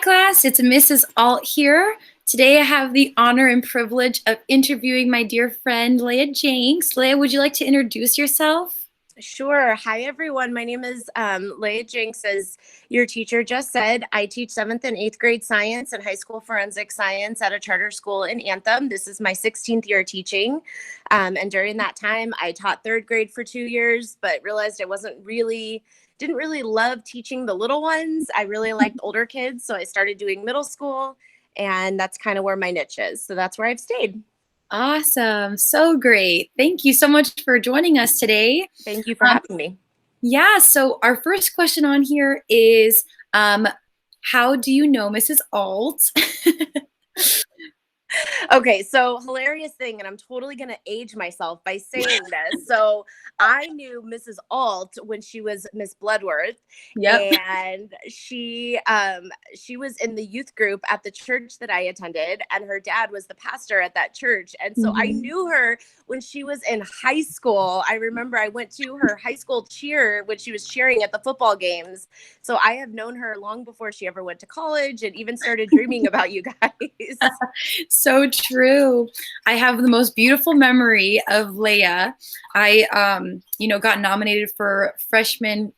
class, it's Mrs. Ault here. Today I have the honor and privilege of interviewing my dear friend Leah Jenks. Leah, would you like to introduce yourself? Sure. Hi, everyone. My name is Leah Jenks. As your teacher just said, I teach 7th and 8th grade science and high school forensic science at a charter school in Anthem. This is my 16th year teaching. And during that time, I taught 3rd grade for 2 years, but realized I didn't really love teaching the little ones. I really liked older kids. So I started doing middle school, and that's kind of where my niche is. So that's where I've stayed. Awesome. So great. Thank you so much for joining us today. Thank you for having me. Yeah, so our first question on here is, how do you know Mrs. Ault? Okay, so hilarious thing, and I'm totally gonna age myself by saying this. So I knew Mrs. Ault when she was Miss Bloodworth, Yep. and she was in the youth group at the church that I attended, and her dad was the pastor at that church. And so I knew her when she was in high school. I remember I went to her high school cheer when she was cheering at the football games. So I have known her long before she ever went to college and even started dreaming about you guys. So true. I have the most beautiful memory of Leah. I, got nominated for freshman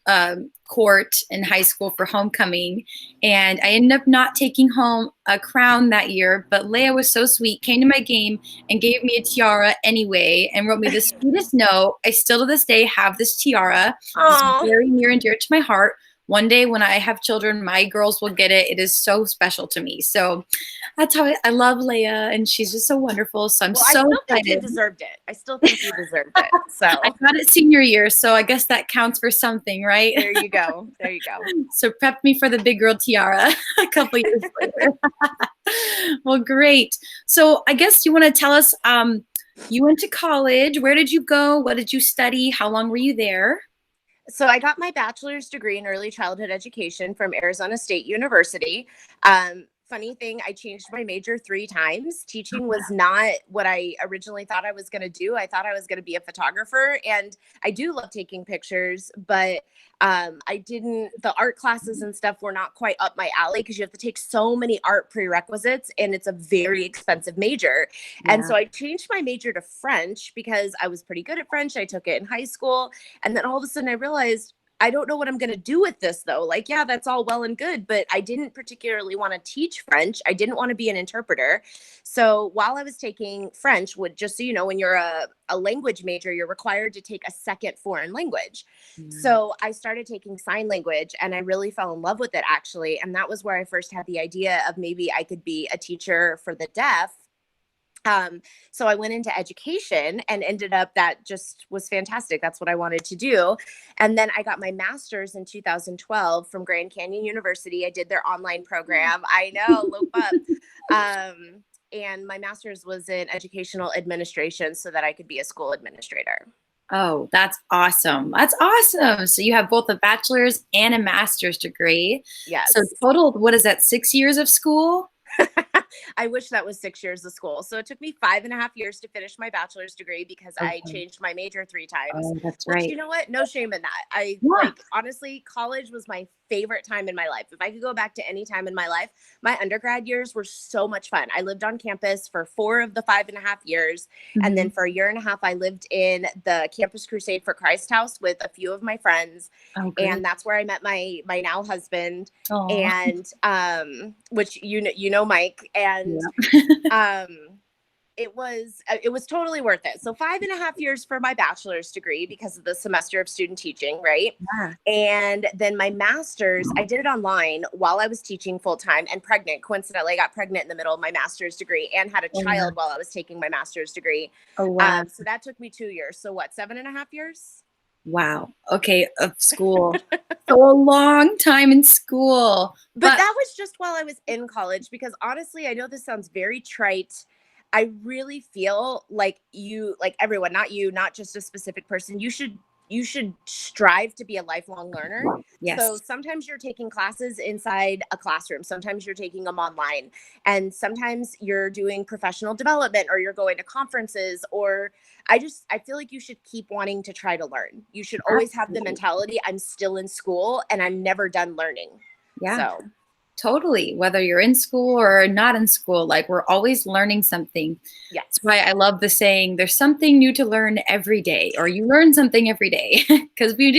court in high school for homecoming, and I ended up not taking home a crown that year, but Leah was so sweet, came to my game and gave me a tiara anyway and wrote me the sweetest note. I still to this day have this tiara. It's very near and dear to my heart. One day when I have children, my girls will get it. It is so special to me. So that's how I love Leah, and she's just so wonderful. So I'm so I still excited. think you deserved it. I still think you deserved it. So I got it senior year, so I guess that counts for something, right? there you go. There you go. So prep me for the big girl tiara a couple years later. Well, great. So I guess you want to tell us, you went to college. Where did you go? What did you study? How long were you there? So I got my bachelor's degree in early childhood education from Arizona State University. Funny thing, I changed my major 3 times. Teaching was not what I originally thought I was going to do. I thought I was going to be a photographer, and I do love taking pictures, but the art classes and stuff were not quite up my alley because you have to take so many art prerequisites, and it's a very expensive major. Yeah. And so I changed my major to French because I was pretty good at French. I took it in high school, and then all of a sudden I realized, I don't know what I'm going to do with this, though. Like, yeah, that's all well and good, but I didn't particularly want to teach French. I didn't want to be an interpreter. So while I was taking French, just so you know, when you're a language major, you're required to take a second foreign language. So I started taking sign language, and I really fell in love with it, actually. And that was where I first had the idea of maybe I could be a teacher for the deaf. So I went into education and ended up, that just was fantastic. That's what I wanted to do. And then I got my master's in 2012 from Grand Canyon University. I did their online program. I know, lope up. And my master's was in educational administration so that I could be a school administrator. Oh, that's awesome. That's awesome. So you have both a bachelor's and a master's degree. Yes. So total, what is that, 6 years of school? I wish that was 6 years of school. So it took me 5.5 years to finish my bachelor's degree because I changed my major 3 times. Oh, that's right. You know what? No shame in that. Honestly, college was my favorite time in my life. If I could go back to any time in my life, my undergrad years were so much fun. I lived on campus for 4 of the 5.5 years. And then for a year and a half, I lived in the Campus Crusade for Christ house with a few of my friends. And that's where I met my now husband. And which you know Mike. And it was totally worth it. So 5.5 years for my bachelor's degree because of the semester of student teaching, right? Yeah. And then my master's, I did it online while I was teaching full time and pregnant. Coincidentally, I got pregnant in the middle of my master's degree and had a child while I was taking my master's degree. Oh, wow. So that took me 2 years. So what, 7.5 years? Wow. Okay. Of school. So a long time in school. But that was just while I was in college, because honestly, I know this sounds very trite. I really feel like everyone, not you, not just a specific person, you should strive to be a lifelong learner. Yes. So sometimes you're taking classes inside a classroom. Sometimes you're taking them online. And sometimes you're doing professional development, or you're going to conferences, or I feel like you should keep wanting to try to learn. You should always have the mentality, I'm still in school and I'm never done learning. Yeah. So. Totally. Whether you're in school or not in school, like we're always learning something. Yes. That's why I love the saying, there's something new to learn every day, or you learn something every day. Because we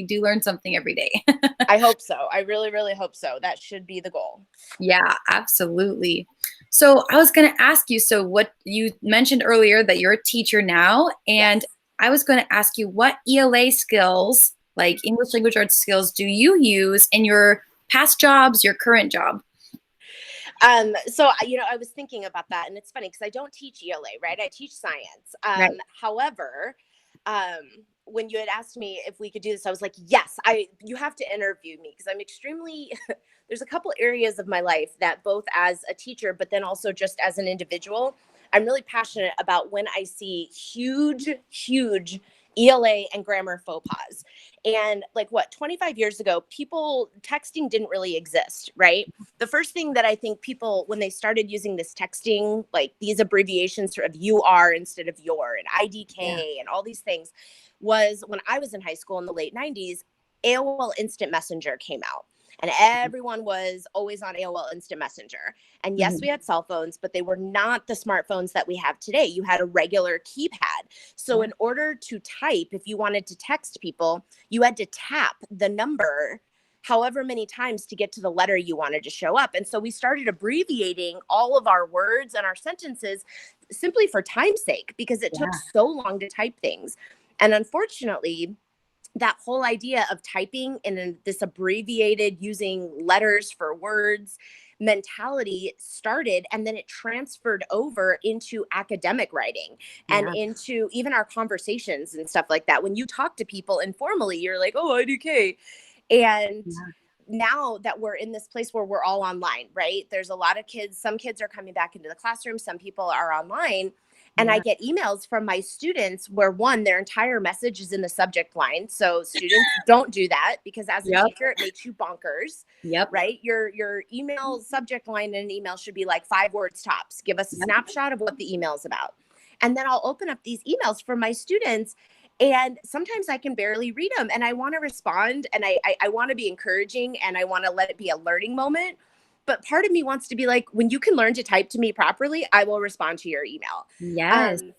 do learn something every day. I hope so. I really, really hope so. That should be the goal. Yeah, absolutely. So I was going to ask you, so what you mentioned earlier that you're a teacher now, and Yes. I was going to ask you what ELA skills, like English language arts skills, do you use in your past jobs, your current job? So I was thinking about that, and it's funny because I don't teach ELA, right? I teach science. Right. However, when you had asked me if we could do this, I was like, yes, you have to interview me because I'm extremely there's a couple areas of my life that both as a teacher, but then also just as an individual, I'm really passionate about when I see huge ELA and grammar faux pas. And like 25 years ago, people texting didn't really exist, right? The first thing that I think people, when they started using this texting, like these abbreviations of you are instead of your and IDK and all these things, was when I was in high school in the late 90s, AOL Instant Messenger came out. And everyone was always on AOL Instant Messenger. And yes, Mhm. we had cell phones, but they were not the smartphones that we have today. You had a regular keypad. So in order to type, if you wanted to text people, you had to tap the number however many times to get to the letter you wanted to show up. And so we started abbreviating all of our words and our sentences simply for time's sake because it took Yeah. so long to type things. And unfortunately, that whole idea of typing in this abbreviated using letters for words mentality started, and then it transferred over into academic writing and Yeah. into even our conversations and stuff like that. When you talk to people informally, you're like, oh, IDK. And Yeah. now that we're in this place where we're all online, right? There's a lot of kids, some kids are coming back into the classroom, some people are online. And I Yeah. get emails from my students where one, their entire message is in the subject line. So students don't do that because as a Yep. teacher, it makes you bonkers, Yep. right? Your email subject line in an email should be like 5 words tops. Give us a Yep. snapshot of what the email is about. And then I'll open up these emails from my students and sometimes I can barely read them and I want to respond and I want to be encouraging and I want to let it be a learning moment. But part of me wants to be like, when you can learn to type to me properly, I will respond to your email. Yes. Um,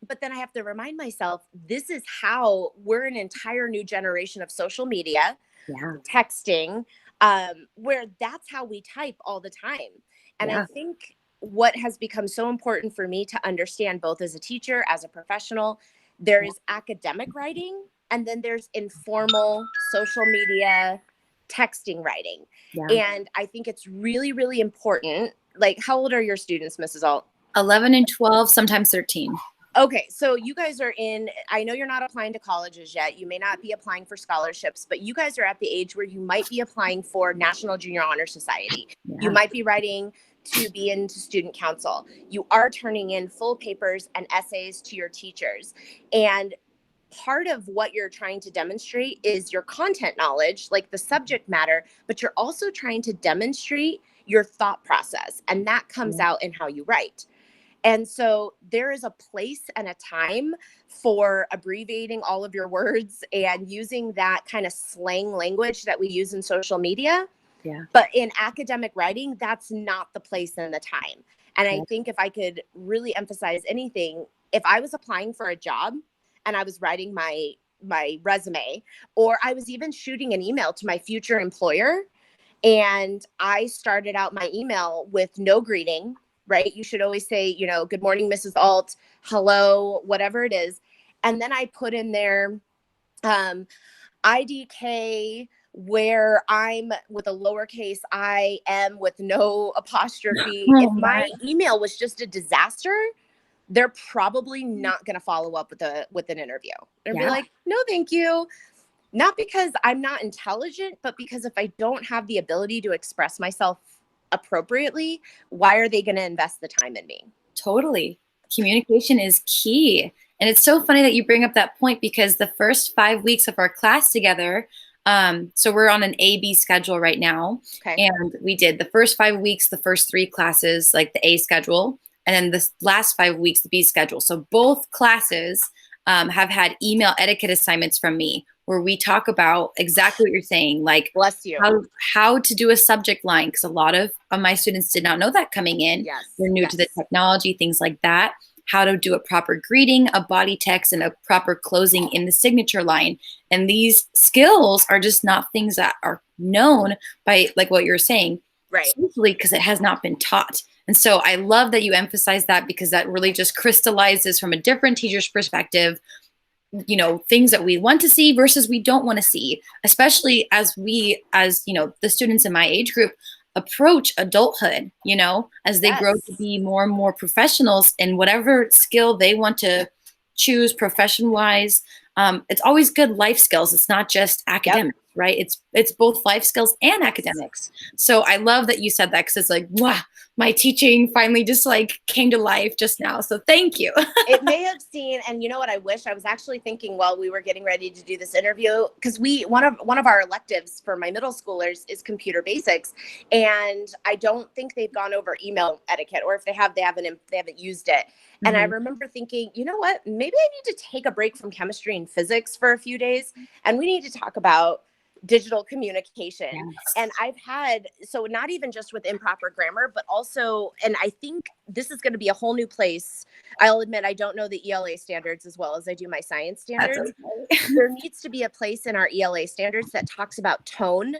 but then I have to remind myself, this is how we're an entire new generation of social media, Yeah. texting, where that's how we type all the time. And I Yeah. think what has become so important for me to understand, both as a teacher, as a professional, there is academic writing, and then there's informal social media texting writing. Yeah. And I think it's really, really important. Like, how old are your students, Mrs. Ault? 11 and 12, sometimes 13. Okay, so you guys are in, I know you're not applying to colleges yet. You may not be applying for scholarships, but you guys are at the age where you might be applying for National Junior Honor Society. You Yeah. might be writing to be into student council. You are turning in full papers and essays to your teachers. And part of what you're trying to demonstrate is your content knowledge, like the subject matter, but you're also trying to demonstrate your thought process. And that comes Yeah. out in how you write. And so there is a place and a time for abbreviating all of your words and using that kind of slang language that we use in social media. Yeah. But in academic writing, that's not the place and the time. And I Yeah. think if I could really emphasize anything, if I was applying for a job and I was writing my resume, or I was even shooting an email to my future employer, and I started out my email with no greeting, right? You should always say, good morning, Mrs. Ault, hello, whatever it is. And then I put in there um, IDK, where I'm with a lowercase I am with no apostrophe. Oh If my. my email was just a disaster, they're probably not going to follow up with an interview. They'll be Yeah. like, no, thank you. Not because I'm not intelligent, but because if I don't have the ability to express myself appropriately, why are they going to invest the time in me? Totally. Communication is key. And it's so funny that you bring up that point because the first 5 weeks of our class together, so we're on an A-B schedule right now. Okay. And we did the first 5 weeks, the first three classes, like the A schedule, and then the last 5 weeks, the B schedule. So both classes have had email etiquette assignments from me where we talk about exactly what you're saying, like Bless you. how to do a subject line, because a lot of my students did not know that coming in. Yes. They're new to the Yes. technology, things like that. How to do a proper greeting, a body text, and a proper closing in the signature line. And these skills are just not things that are known by, like what you're saying, Right. simply because it has not been taught. And so I love that you emphasize that, because that really just crystallizes from a different teacher's perspective, you know, things that we want to see versus we don't want to see, especially as we, as, you know, the students in my age group approach adulthood, you know, as they grow to be more and more professionals in whatever skill they want to choose profession wise. It's always good life skills. It's not just academics, right? It's both life skills and academics. So I love that you said that, because it's like, wow, my teaching finally just like came to life just now. So thank you. It may have seen, and you know what, I wish I was actually thinking while we were getting ready to do this interview, because one of our electives for my middle schoolers is computer basics, and I don't think they've gone over email etiquette, or if they have, they haven't used it. Mm-hmm. And I remember thinking, you know what, maybe I need to take a break from chemistry and physics for a few days, and we need to talk about digital communication. Yes. And I've had, so not even just with improper grammar, but also, and I think this is going to be a whole new place. I'll admit, I don't know the ELA standards as well as I do my science standards. Okay. There needs to be a place in our ELA standards that talks about tone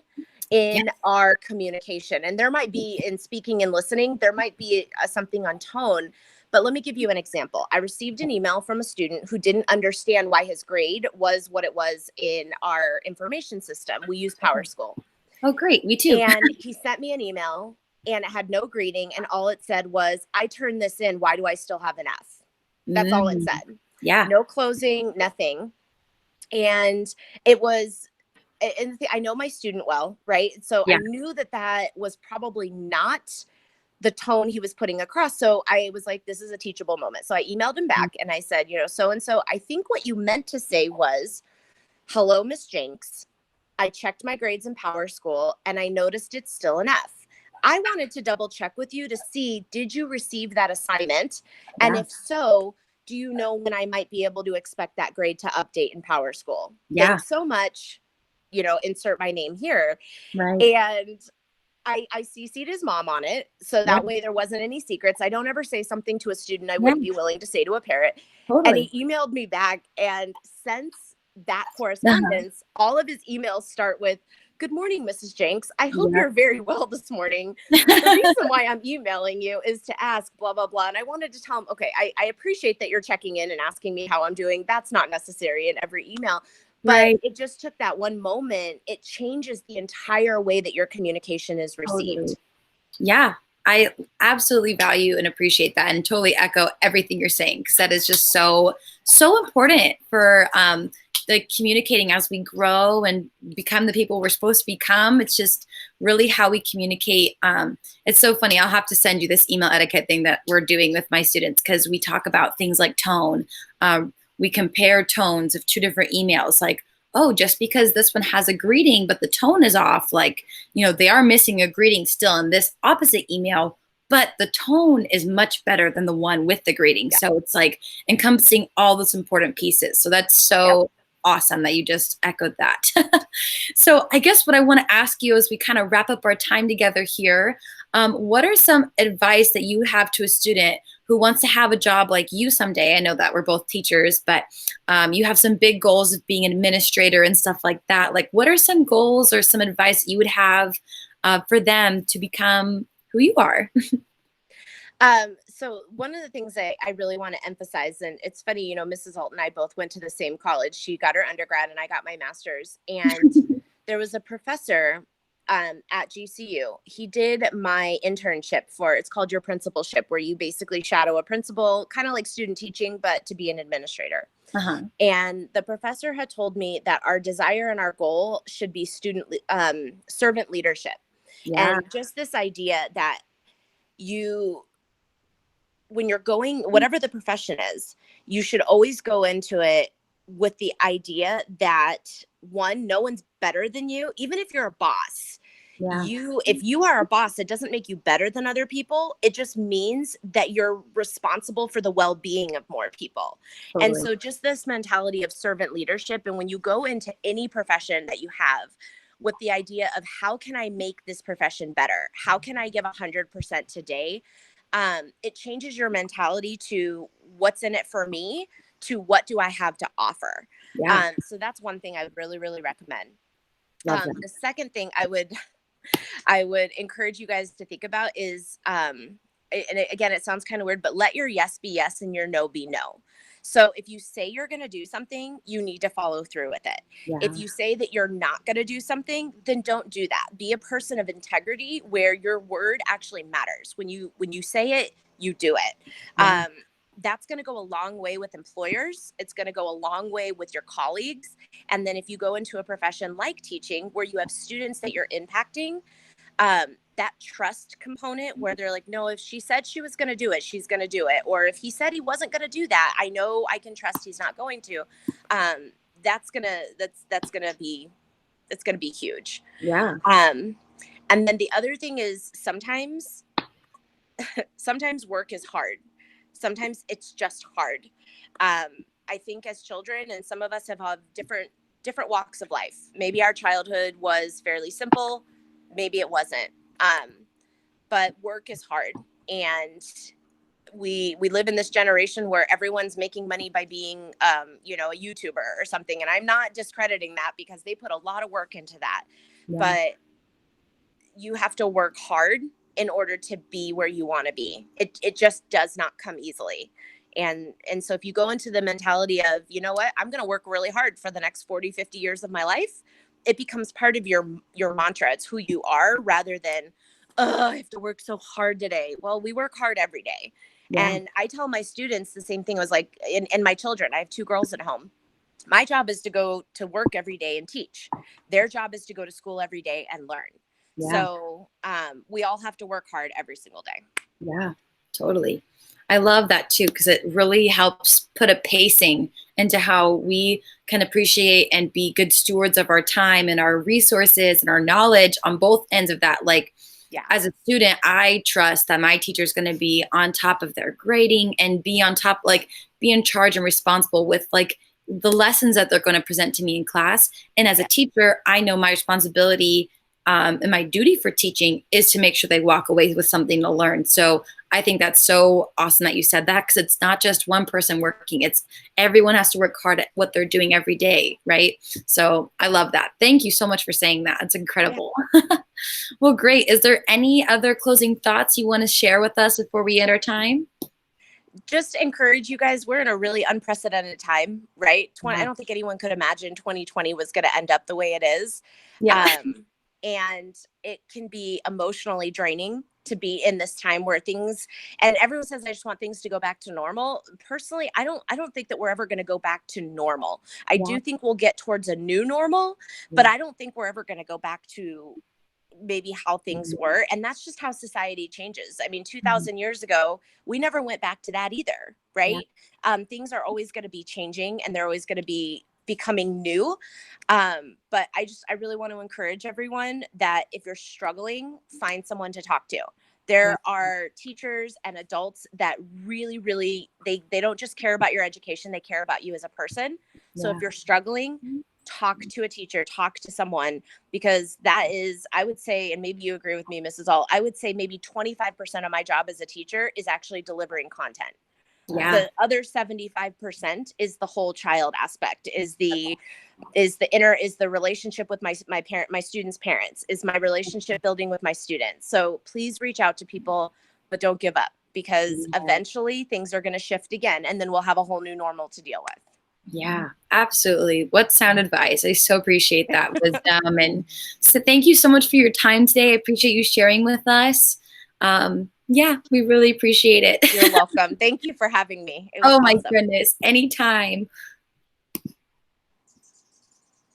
in our communication. And there might be, in speaking and listening, there might be something on tone. But let me give you an example. I received an email from a student who didn't understand why his grade was what it was in our information system. We use PowerSchool. Oh, great. Me too. And he sent me an email, and it had no greeting. And all it said was, I turned this in. Why do I still have an F? That's all it said. Yeah. No closing, nothing. And it was, and I know my student well, right? So I knew that that was probably not the tone he was putting across. So I was like, this is a teachable moment. So I emailed him back and I said, you know, so-and-so, I think what you meant to say was, hello, Miss Jenks. I checked my grades in PowerSchool and I noticed it's still an F. I wanted to double check with you to see, did you receive that assignment? Yeah. And if so, do you know when I might be able to expect that grade to update in PowerSchool? Yeah. Thanks so much. You know, insert my name here. Right. And I CC'd his mom on it. So that way there wasn't any secrets. I don't ever say something to a student I wouldn't be willing to say to a parent. Totally. And he emailed me back. And since that correspondence, all of his emails start with, good morning, Mrs. Jenks. I hope you're very well this morning. The reason why I'm emailing you is to ask blah, blah, blah. And I wanted to tell him, okay, I appreciate that you're checking in and asking me how I'm doing. That's not necessary in every email. But it just took that one moment. It changes the entire way that your communication is received. Totally. Yeah, I absolutely value and appreciate that, and totally echo everything you're saying, because that is just so important for the communicating as we grow and become the people we're supposed to become. It's just really how we communicate. It's so funny. I'll have to send you this email etiquette thing that we're doing with my students, because we talk about things like tone. We compare tones of two different emails, like, oh, just because this one has a greeting, but the tone is off, like, you know, they are missing a greeting still in this opposite email, but the tone is much better than the one with the greeting. Yeah. So it's like encompassing all those important pieces. So that's so awesome that you just echoed that. So I guess what I want to ask you as we kind of wrap up our time together here, what are some advice that you have to a student who wants to have a job like you someday? I know that we're both teachers, but you have some big goals of being an administrator and stuff like that. Like, what are some goals or some advice that you would have for them to become who you are? So one of the things that I really want to emphasize, and it's funny, you know, Mrs. Ault and I both went to the same college. She got her undergrad and I got my master's. And there was a professor at GCU. He did my internship for, it's called your principalship, where you basically shadow a principal, kind of like student teaching, but to be an administrator. Uh-huh. And the professor had told me that our desire and our goal should be servant leadership. Yeah. And just this idea that when you're going, whatever the profession is, you should always go into it with the idea that, one, no one's better than you, even if you're a boss. Yeah. If you are a boss, it doesn't make you better than other people. It just means that you're responsible for the well-being of more people. And Totally. so just this mentality of servant leadership, and when you go into any profession that you have with the idea of how can I make this profession better? How can I give 100% today? It changes your mentality to what's in it for me to what do I have to offer. Yeah. So that's one thing I would really, really recommend. Love that. The second thing I would encourage you guys to think about is, and again, it sounds kind of weird, but let your yes be yes and your no be no. So if you say you're going to do something, you need to follow through with it. If Yeah. you say that you're not going to do something, then don't do that. Be a person of integrity where your word actually matters. When you say it, you do it. Yeah. That's going to go a long way with employers. It's going to go a long way with your colleagues. And then if you go into a profession like teaching, where you have students that you're impacting, that trust component where they're like, no, if she said she was going to do it, she's going to do it. Or if he said he wasn't going to do that, I know I can trust he's not going to. That's going to be huge. Yeah. And then the other thing is sometimes work is hard. Sometimes it's just hard. I think as children, and some of us have had different walks of life. Maybe our childhood was fairly simple. Maybe it wasn't. But work is hard. And we live in this generation where everyone's making money by being, a YouTuber or something. And I'm not discrediting that because they put a lot of work into that. Yeah. But you have to work hard in order to be where you want to be. It just does not come easily. And so if you go into the mentality of, you know what, I'm going to work really hard for the next 40, 50 years of my life, it becomes part of your mantra. It's who you are rather than, oh, I have to work so hard today. Well, we work hard every day. Yeah. And I tell my students the same thing. I was like, and my children, I have 2 girls at home. My job is to go to work every day and teach. Their job is to go to school every day and learn. Yeah. So we all have to work hard every single day. Yeah, totally. I love that too, because it really helps put a pacing into how we can appreciate and be good stewards of our time and our resources and our knowledge on both ends of that. Like, Yeah. as a student, I trust that my teacher is going to be on top of their grading and be on top, like be in charge and responsible with like the lessons that they're going to present to me in class. And as a teacher, I know my responsibility and my duty for teaching is to make sure they walk away with something to learn. So I think that's so awesome that you said that, because it's not just one person working. It's everyone has to work hard at what they're doing every day, right? So I love that. Thank you so much for saying that. It's incredible. Yeah. Well, great. Is there any other closing thoughts you want to share with us before we end our time? Just encourage you guys. We're in a really unprecedented time, right? Yeah. I don't think anyone could imagine 2020 was going to end up the way it is. Yeah. And it can be emotionally draining to be in this time where things, and everyone says, I just want things to go back to normal. Personally, I don't think that we're ever going to go back to normal. I do think we'll get towards a new normal, but I don't think we're ever going to go back to maybe how things were. And that's just how society changes. I mean, 2000 years ago, we never went back to that either, right? Things are always going to be changing, and they're always going to be becoming new. But I really want to encourage everyone that if you're struggling, find someone to talk to. There are teachers and adults that really, really, they don't just care about your education, they care about you as a person. So if you're struggling, talk to a teacher, talk to someone, because that is, I would say, and maybe you agree with me, Mrs. Ault, I would say maybe 25% of my job as a teacher is actually delivering content. Yeah. The other 75% is the whole child aspect, is the relationship with my students' parents, is my relationship building with my students. So please reach out to people, but don't give up, because eventually things are going to shift again, and then we'll have a whole new normal to deal with. Yeah, absolutely. What sound advice. I so appreciate that wisdom. And so thank you so much for your time today. I appreciate you sharing with us. Yeah, we really appreciate it. You're welcome. Thank you for having me. Oh my goodness. Anytime.